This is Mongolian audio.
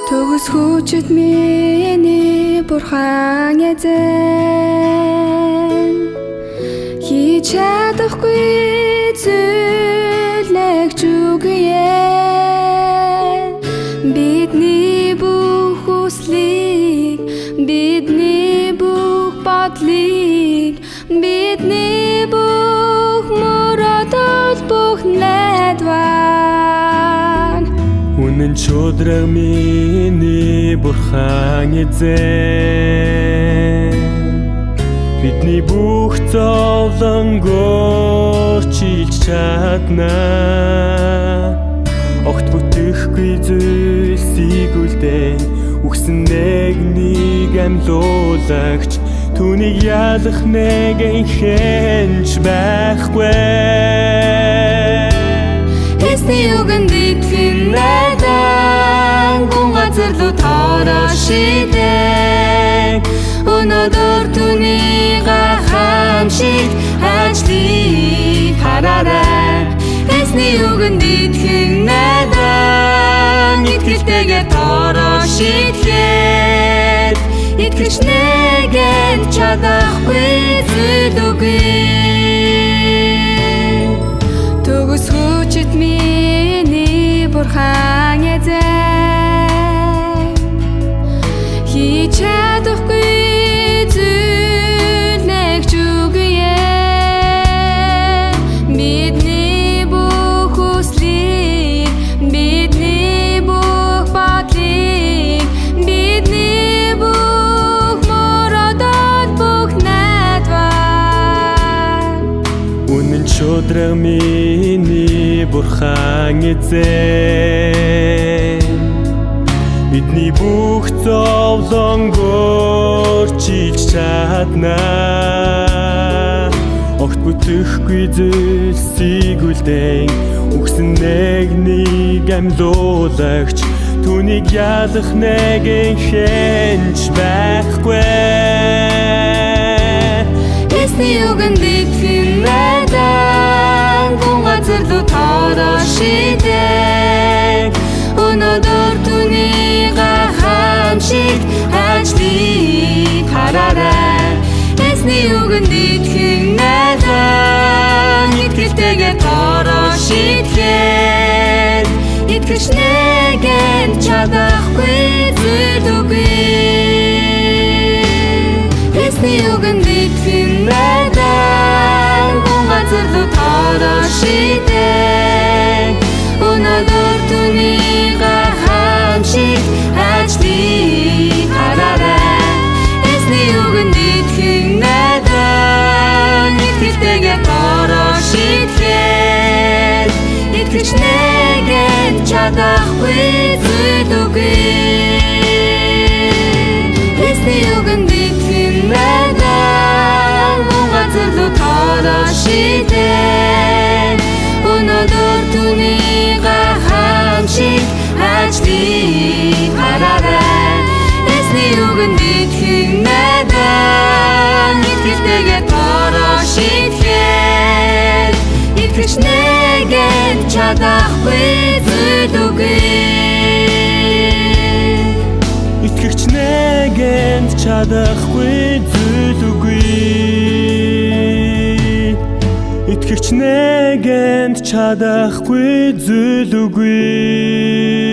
Төгс хүчит миний бурхан эзэн хийж чадахгүй зүйлэг зүгье бидний бүх хүслийг бидний бүх бодлыг бидний бүх мөрөдөл бүх найдвар Үнэн чөдрөг миний бурхан эзэн бидний бүх зовлонгоор чилж чаднаа огт бүтэхгүй зүйлсийг үлдээн үхсэн нэгнийг амьлуулагч түүнийг ялах нэгэн хэнч байхгүй Эсний үгэнд итгэн найдан гүн газар руу тоороо шидэг Өнөөдөр түүний гахамшиг ажлыг хараарай Эсний үгэнд итгэн найдан итгэлтэйгээр тоороо шидэхэд Итгэж нэгэн чадахгүй зүйл үгүй Төгс хүчит миний бурхан эзэн хийж чадахгүй зүйлэг зүгье бидний бүх хүслийг бидний бүх бодлыг бидний бүх мөрөдөл бүх найдвар Үнэн чөдрөг миний бурхан эзэн бидний бүх зовлонгоор чилж чаднаа огт бүтэхгүй зүйлсийг үлдээн үхсэн нэгнийг амьлуулагч түүнийг ялах нэгэн хэнч байхгүй Эсний үгэнд итгэн найдан гүн газар руу тоороо шидэг Өнөөдөр түүний гахамшиг ажлыг хараарай Эсний үгэнд итгэн найдан итгэлтэйгээр тоороо шидэхэд Итгэж нэгэн чадахгүй зүйл үгүй Эсний үгэнд итгэн найдан гүн газар руу тоороо шидэг Өнөөдөр түүний гахамшиг ажлыг хараарай Эсний үгэнд итгэн найдан итгэлтэйгээр тоороо шидэхэд Итгэж нэгэн чадахгүй зүйл үгүй Эсний үгэнд итгэн найдан гүн газар руу тоороо шидэг Өнөөдөр түүний гахамшиг ажлыг хараарай Эсний үгэнд итгэн найдан итгэлтэйгээр тоороо шидэхэд Итгэж нэгэн чадахгүй зүйл үгүй Итгэж нэгэн чадахгүй зүйл үгүй Итгэж нэгэн чадахгүй зүйл үгүй